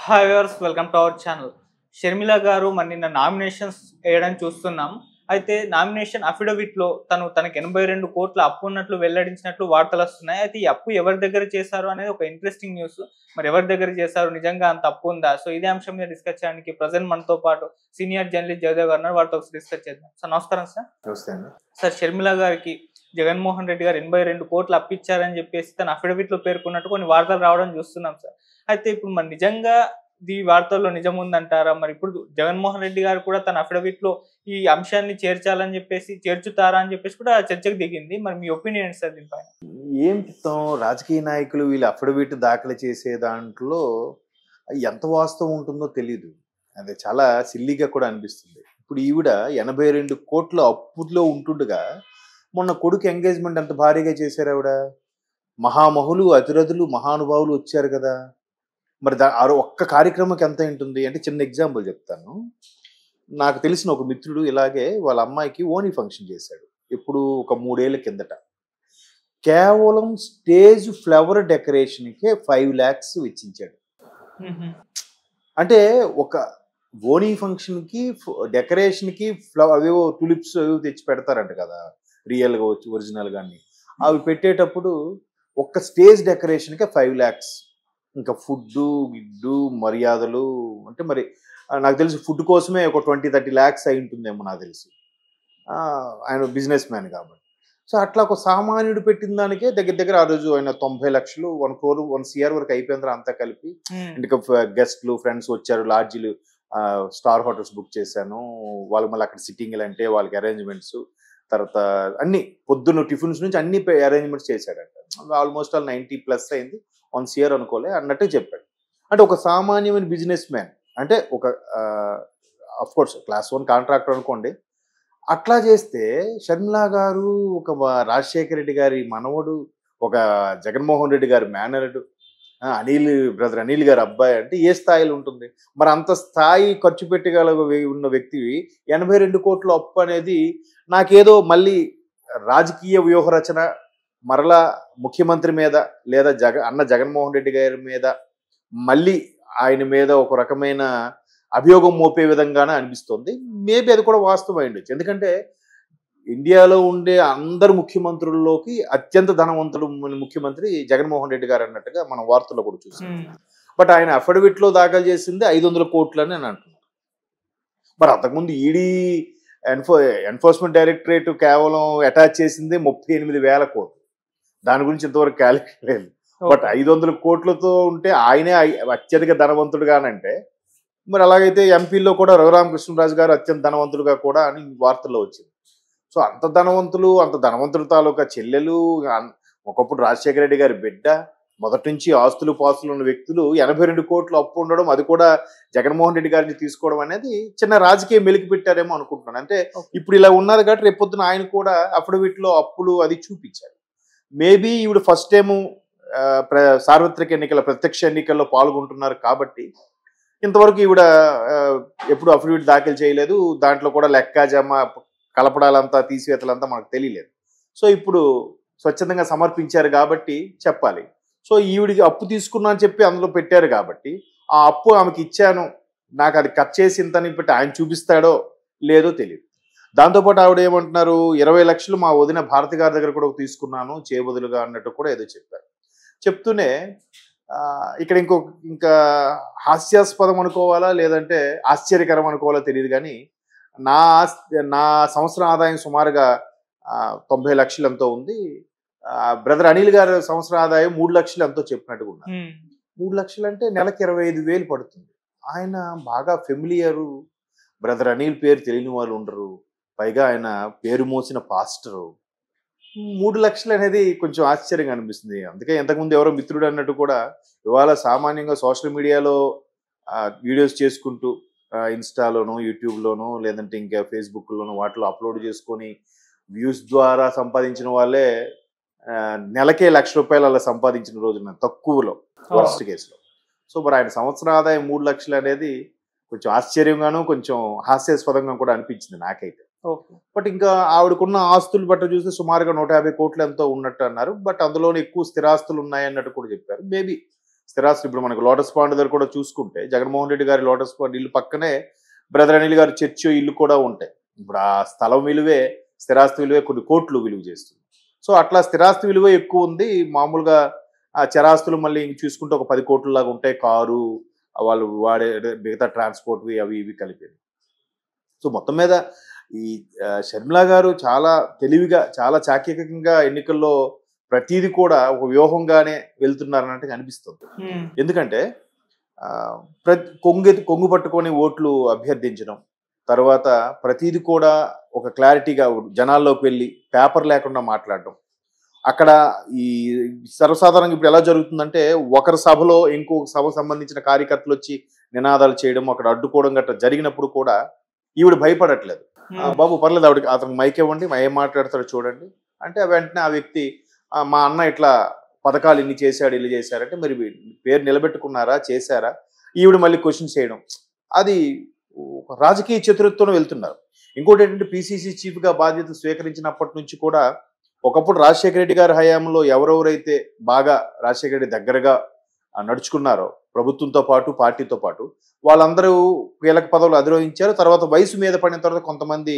Hi viewers, welcome to our channel. Sharmila గారు మరి నిన్న నామినేషన్స్ వేయడం చూస్తున్నాం. అయితే నామినేషన్ అఫిడవిట్లో తనకి 82 కోట్ల అప్పు ఉన్నట్లు వెల్లడించినట్లు వార్తలు వస్తున్నాయి. అయితే ఈ అప్పు ఎవరి దగ్గర చేశారు అనేది ఒక ఇంట్రెస్టింగ్ న్యూస్. మరి ఎవరి దగ్గర చేశారు, నిజంగా అంత అప్పు ఉందా? సో ఇదే అంశం మీద డిస్కస్ చేయడానికి ప్రజెంట్ మనతో పాటు సీనియర్ జర్నలిస్ట్ జయదేవ్ గారు ఉన్నారు. వారితో డిస్కస్ చేద్దాం. సార్ నమస్కారం. సార్ షర్మిల గారికి జగన్మోహన్ రెడ్డి గారు 82 కోట్లు అప్పిచ్చారని చెప్పేసి తన అఫిడవిట్లో పేర్కొన్నట్టు కొన్ని వార్తలు రావడం చూస్తున్నాం సార్. అయితే ఇప్పుడు మరి నిజంగా ఈ వార్తల్లో నిజం ఉందంటారా? మరి ఇప్పుడు జగన్మోహన్ రెడ్డి గారు కూడా తన అఫిడవిట్లో ఈ అంశాన్ని చేర్చాలని చెప్పేసి, చేర్చుతారా అని చెప్పేసి కూడా చర్చకు దిగింది. మరి మీ ఒపీనియన్ ఏంటి సార్ దీనిపైన? ఏం చెప్తాం, రాజకీయ నాయకులు వీళ్ళు అఫిడవిట్ దాఖలు చేసే దాంట్లో ఎంత వాస్తవం ఉంటుందో తెలీదు. అది చాలా సిల్లీగా కూడా అనిపిస్తుంది. ఇప్పుడు ఈవిడ 82 కోట్ల అప్పులో ఉంటుండగా మొన్న కొడుకు ఎంగేజ్మెంట్ ఎంత భారీగా చేశారు ఆవిడ. మహామహులు, అతిరథులు, మహానుభావులు వచ్చారు కదా. మరి ఒక్క కార్యక్రమంకి ఎంత ఉంటుంది అంటే, చిన్న ఎగ్జాంపుల్ చెప్తాను. నాకు తెలిసిన ఒక మిత్రుడు ఇలాగే వాళ్ళ అమ్మాయికి ఓనీ ఫంక్షన్ చేశాడు. ఇప్పుడు ఒక 3 ఏళ్ల కిందట. కేవలం స్టేజ్ ఫ్లవర్ డెకరేషన్కే 5 lakhs వెచ్చించాడు. అంటే ఒక ఓనీ ఫంక్షన్కి డెకరేషన్కి అవేవో టులిప్స్ అవి తెచ్చి పెడతారంట కదా, రియల్గా వచ్చి ఒరిజినల్ గాని. అవి పెట్టేటప్పుడు ఒక్క స్టేజ్ డెకరేషన్కే 5 lakhs. ఇంకా ఫుడ్డు, గిడ్డు, మర్యాదలు అంటే మరి నాకు తెలిసి ఫుడ్ కోసమే ఒక 20-30 lakhs అయి ఉంటుందేమో నాకు తెలిసి. ఆయన బిజినెస్ మ్యాన్ కాబట్టి. సో అట్లా ఒక సామాన్యుడు పెట్టిన దానికే దగ్గర దగ్గర ఆ రోజు ఆయన 90 లక్షలు, 1 crore 1 CR వరకు అయిపోయింది అంతా కలిపి. ఇంకా గెస్ట్లు, ఫ్రెండ్స్ వచ్చారు, లాడ్జీలు, స్టార్ హోటల్స్ బుక్ చేశాను. వాళ్ళు మళ్ళీ అక్కడ సిట్టింగ్లు అంటే వాళ్ళకి అరేంజ్మెంట్స్, తర్వాత అన్ని పొద్దున్న టిఫిన్స్ నుంచి అన్ని అరేంజ్మెంట్స్ చేశాడంట. ఆల్మోస్ట్ ఆల్ 90+ అయింది. 1 CR అనుకోలే అన్నట్టు చెప్పాడు. అంటే ఒక సామాన్యమైన బిజినెస్ మ్యాన్, అంటే ఒక అఫ్ కోర్స్ క్లాస్ 1 కాంట్రాక్టర్ అనుకోండి. అట్లా చేస్తే షర్మిల గారు ఒక రాజశేఖర రెడ్డి గారి మనవడు, ఒక జగన్మోహన్ రెడ్డి గారి మేనరుడు, బ్రదర్ అనిల్ గారి అబ్బాయి అంటే ఏ స్థాయిలో ఉంటుంది? మరి అంత స్థాయి ఖర్చు పెట్టగల ఉన్న వ్యక్తి 82 కోట్ల అప్పు అనేది నాకేదో మళ్ళీ రాజకీయ వ్యూహరచన, మరలా ముఖ్యమంత్రి మీద లేదా జగన్మోహన్ రెడ్డి గారి మీద మళ్ళీ ఆయన మీద ఒక రకమైన అభియోగం మోపే విధంగానే అనిపిస్తుంది. మేబీ అది కూడా వాస్తవం అయ్యుండొచ్చు. ఎందుకంటే ఇండియాలో ఉండే అందరు ముఖ్యమంత్రుల్లోకి అత్యంత ధనవంతుడు ముఖ్యమంత్రి జగన్మోహన్ రెడ్డి గారు అన్నట్టుగా మనం వార్తల్లో కూడా చూసాం. బట్ ఆయన అఫిడవిట్లో దాఖలు చేసింది 500 కోట్లు అని అంటున్నారు. మరి అంతకుముందు ఈడీ ఎన్ఫోర్స్మెంట్ డైరెక్టరేట్ కేవలం అటాచ్ చేసింది 38,000 కోట్లు. దాని గురించి ఇంతవరకు క్యాలిక్యులేట్ లేదు. బట్ 500 కోట్లతో ఉంటే ఆయనే అత్యధిక ధనవంతుడుగానంటే, మరి అలాగైతే ఎంపీలో కూడా రఘురామకృష్ణరాజు గారు అత్యంత ధనవంతుడుగా కూడా అని వార్తల్లో వచ్చింది. సో అంత ధనవంతుడు తాలూకా చెల్లెలు, ఒకప్పుడు రాజశేఖర రెడ్డి గారి బిడ్డ, మొదటి నుంచి ఆస్తులు పాస్తులు ఉన్న వ్యక్తులు 82 కోట్లు అప్పు ఉండడం, అది కూడా జగన్మోహన్ రెడ్డి గారిని తీసుకోవడం అనేది చిన్న రాజకీయ మెలికి పెట్టారేమో అనుకుంటున్నాను. అంటే ఇప్పుడు ఇలా ఉన్నది కాబట్టి రేపొద్దున ఆయన కూడా అఫిడవిట్లో అప్పులు అది చూపించారు. మేబీ ఈవిడ ఫస్ట్ టైము సార్వత్రిక ఎన్నికల ప్రత్యక్ష ఎన్నికల్లో పాల్గొంటున్నారు కాబట్టి ఇంతవరకు ఈవిడ ఎప్పుడు అఫిడవిట్ దాఖలు చేయలేదు. దాంట్లో కూడా లెక్క జమ కలపడాలంతా తీసివేతలంతా మనకు తెలియలేదు. సో ఇప్పుడు స్వచ్ఛందంగా సమర్పించారు కాబట్టి చెప్పాలి. సో ఈవిడికి అప్పు తీసుకున్నా అని చెప్పి అందులో పెట్టారు కాబట్టి ఆ అప్పు ఆమెకి ఇచ్చాను, నాకు అది కట్ చేసి ఇంతని పెట్టి ఆయన చూపిస్తాడో లేదో తెలియదు. దాంతోపాటు ఆవిడ ఏమంటున్నారు, 20 లక్షలు మా వదిన భారతి గారి దగ్గర కూడా తీసుకున్నాను చేయబదులుగా అన్నట్టు కూడా ఏదో చెప్పారు. చెప్తూనే ఇక్కడ ఇంకా హాస్యాస్పదం అనుకోవాలా లేదంటే ఆశ్చర్యకరం అనుకోవాలా తెలియదు కానీ, నా సంవత్సర ఆదాయం సుమారుగా 90 లక్షలు ఎంతో ఉంది. బ్రదర్ అనిల్ గారి సంవత్సర ఆదాయం 3 లక్షలు ఎంతో చెప్పినట్టుగా ఉన్నారు. 3 లక్షలు అంటే నెలకి 25,000 పడుతుంది. ఆయన బాగా ఫెమిలియరు, బ్రదర్ అనిల్ పేరు తెలియని వాళ్ళు ఉండరు. పైగా ఆయన పేరు మోసిన పాస్టరు. 3 లక్షలు అనేది కొంచెం ఆశ్చర్యంగా అనిపిస్తుంది. అందుకే ఇంతకుముందు ఎవరో మిత్రుడు అన్నట్టు కూడా ఇవాళ సామాన్యంగా సోషల్ మీడియాలో వీడియోస్ చేసుకుంటూ ఇన్స్టాలోనో, యూట్యూబ్లోనో, లేదంటే ఇంకా ఫేస్బుక్లోనో వాటిలో అప్లోడ్ చేసుకొని వ్యూస్ ద్వారా సంపాదించిన వాళ్ళే నెలకే ₹1,00,000 అలా సంపాదించిన రోజున తక్కువలో, వర్స్ట్ కేసులో. సో మరి ఆయన సంవత్సర ఆదాయం 3 లక్షలు అనేది కొంచెం ఆశ్చర్యంగాను కొంచెం హాస్యాస్పదంగా కూడా అనిపించింది నాకైతే. బట్ ఇంకా ఆవిడకున్న ఆస్తులు బట్ట చూస్తే సుమారుగా 150 కోట్లు ఎంతో ఉన్నట్టు అన్నారు. బట్ అందులోనే ఎక్కువ స్థిరాస్తులు ఉన్నాయి అన్నట్టు కూడా చెప్పారు. మేబీ స్థిరాస్తులు ఇప్పుడు మనకు లోటస్ పాండ్ దగ్గర కూడా చూసుకుంటే జగన్మోహన్ రెడ్డి గారి లోటస్ పాండ్ ఇల్లు పక్కనే బ్రదర్ అనిల్ గారి చర్చ్ ఇల్లు కూడా ఉంటాయి. ఇప్పుడు ఆ స్థలం విలువే స్థిరాస్తి విలువే కొన్ని కోట్లు విలువ చేస్తుంది. సో అట్లా స్థిరాస్తి విలువ ఎక్కువ ఉంది. మామూలుగా ఆ చరాస్తులు మళ్ళీ చూసుకుంటే ఒక 10 కోట్ల లాగా ఉంటాయి. కారు వాళ్ళు వాడే మిగతా ట్రాన్స్పోర్ట్ అవి ఇవి కలిపి. సో మొత్తం మీద ఈ షర్మిల గారు చాలా తెలివిగా చాలా చాకచక్యంగా ఎన్నికల్లో ప్రతిదీ కూడా ఒక వ్యూహంగానే వెళ్తున్నారన్నట్టుగా అనిపిస్తుంది. ఎందుకంటే కొంగు పట్టుకొని ఓట్లు అభ్యర్థించడం, తర్వాత ప్రతిదీ కూడా ఒక క్లారిటీగా జనాల్లోకి వెళ్ళి పేపర్ లేకుండా మాట్లాడడం. అక్కడ ఈ సర్వసాధారణంగా ఇప్పుడు ఎలా జరుగుతుందంటే ఒకరి సభలో ఇంకొక సభకు సంబంధించిన కార్యకర్తలు వచ్చి నినాదాలు చేయడం, అక్కడ అడ్డుకోవడం గట్రా జరిగినప్పుడు కూడా ఈవిడ భయపడట్లేదు. బాబు పర్లేదు, ఆవిడకి అతనికి మైక్ ఇవ్వండి, ఏం మాట్లాడతాడో చూడండి అంటే వెంటనే ఆ వ్యక్తి మా అన్న ఇట్లా పథకాలు ఇన్ని చేశాడు ఇల్లు చేశారంటే మరి పేరు నిలబెట్టుకున్నారా చేశారా, ఈవిడ మళ్ళీ క్వశ్చన్స్ చేయడం, అది రాజకీయ చతురత్వం వెళ్తున్నారు. ఇంకోటి ఏంటంటే పిసిసి చీఫ్గా బాధ్యతలు స్వీకరించినప్పటి నుంచి కూడా ఒకప్పుడు రాజశేఖర రెడ్డి గారి హయాంలో ఎవరెవరైతే బాగా రాజశేఖర రెడ్డి దగ్గరగా నడుచుకున్నారో ప్రభుత్వంతో పాటు పార్టీతో పాటు వాళ్ళందరూ కీలక పదవులు అధిరోహించారు. తర్వాత వయసు మీద పడిన తర్వాత కొంతమంది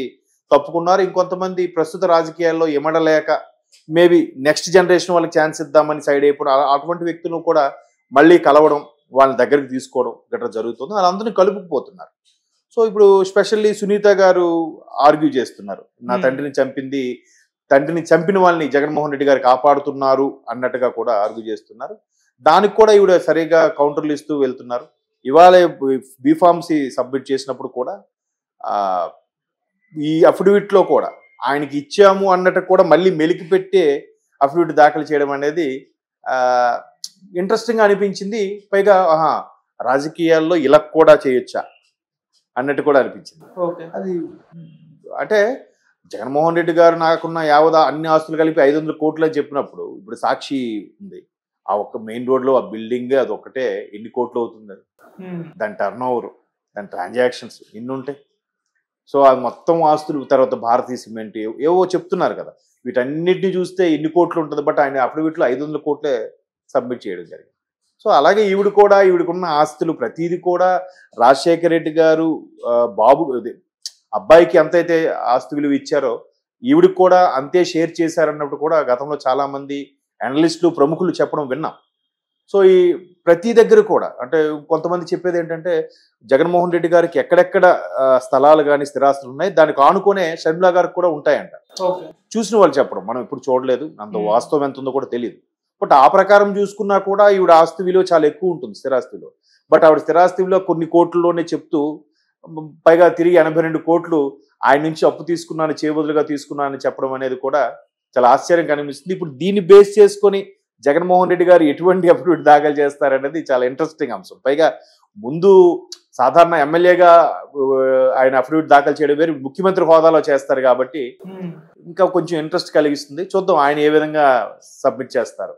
తప్పుకున్నారు. ఇంకొంతమంది ప్రస్తుత రాజకీయాల్లో ఇమడలేక మేబీ నెక్స్ట్ జనరేషన్ వాళ్ళకి ఛాన్స్ ఇద్దామని సైడ్ అయిపోవడం, అటువంటి వ్యక్తులను కూడా మళ్ళీ కలవడం, వాళ్ళని దగ్గరికి తీసుకోవడం గట్రా జరుగుతుంది. వాళ్ళందరినీ కలుపుకుపోతున్నారు. సో ఇప్పుడు స్పెషల్లీ సునీత గారు ఆర్గ్యూ చేస్తున్నారు, నా తండ్రిని చంపిన వాళ్ళని జగన్మోహన్ రెడ్డి గారు కాపాడుతున్నారు అన్నట్టుగా కూడా ఆర్గ్యూ చేస్తున్నారు. దానికి కూడా ఈవిడ సరిగా కౌంటర్లు ఇస్తూ వెళ్తున్నారు. ఇవాళ బీఫార్మసీ సబ్మిట్ చేసినప్పుడు కూడా ఈ అఫిడవిట్లో కూడా ఆయనకి ఇచ్చాము అన్నట్టు కూడా మళ్ళీ మెలికి పెట్టే అఫిడవిట్ దాఖలు చేయడం అనేది ఇంట్రెస్టింగ్గా అనిపించింది. పైగా రాజకీయాల్లో ఇలా కూడా చేయొచ్చా అన్నట్టు కూడా అనిపించింది. అది అంటే జగన్మోహన్ రెడ్డి గారు నాకున్న యావదా అన్ని ఆస్తులు కలిపి 500 కోట్లు అని చెప్పినప్పుడు ఇప్పుడు సాక్షి ఉంది, ఆ ఒక్క మెయిన్ రోడ్లో ఆ బిల్డింగ్ అది ఒక్కటే ఎన్ని కోట్లు అవుతుంది, దాని టర్న్ ఓవర్, దాని ట్రాన్సాక్షన్స్ ఎన్ని ఉంటాయి. సో అది మొత్తం ఆస్తులు, తర్వాత భారతీయ సిమెంట్ ఏవో చెప్తున్నారు కదా, వీటన్నిటిని చూస్తే ఎన్ని కోట్లు ఉంటుంది. బట్ ఆయన అఫిడవిట్లో 500 కోట్లే సబ్మిట్ చేయడం జరిగింది. సో అలాగే ఈవిడకున్న ఆస్తులు ప్రతిదీ కూడా రాజశేఖర రెడ్డి గారు అబ్బాయికి ఎంతైతే ఆస్తి విలువ ఇచ్చారో ఈవిడికి కూడా అంతే షేర్ చేశారన్నప్పుడు కూడా గతంలో చాలా మంది అనలిస్టులు ప్రముఖులు చెప్పడం విన్నాం. సో ఈ ప్రతి దగ్గర కూడా అంటే కొంతమంది చెప్పేది ఏంటంటే జగన్మోహన్ రెడ్డి గారికి ఎక్కడెక్కడ స్థలాలు కానీ స్థిరాస్తులు ఉన్నాయి దానికి ఆనుకునే షర్మిల గారికి కూడా ఉంటాయంట. చూసిన వాళ్ళు చెప్పడం, మనం ఇప్పుడు చూడలేదు, అంత వాస్తవం ఎంత ఉందో కూడా తెలియదు. బట్ ఆ ప్రకారం చూసుకున్నా కూడా ఈవిడ ఆస్తి విలువ చాలా ఎక్కువ ఉంటుంది స్థిరాస్తిలో. బట్ ఆవిడ స్థిరాస్తి విలువ కొన్ని కోట్లలోనే చెప్తూ పైగా తిరిగి 82 కోట్లు ఆయన నుంచి అప్పు తీసుకున్నాను, చేయబదులుగా తీసుకున్నానని చెప్పడం అనేది కూడా చాలా ఆశ్చర్యంగా అనిపిస్తుంది. ఇప్పుడు దీన్ని బేస్ చేసుకొని జగన్మోహన్ రెడ్డి గారు ఎటువంటి అఫిడవిట్ దాఖలు చేస్తారనేది చాలా ఇంట్రెస్టింగ్ అంశం. పైగా ముందు సాధారణ ఎమ్మెల్యేగా ఆయన అఫిడవిట్ దాఖలు చేయడం వేరు, ముఖ్యమంత్రి హోదాలో చేస్తారు కాబట్టి ఇంకా కొంచెం ఇంట్రెస్ట్ కలిగిస్తుంది. చూద్దాం ఆయన ఏ విధంగా సబ్మిట్ చేస్తారు.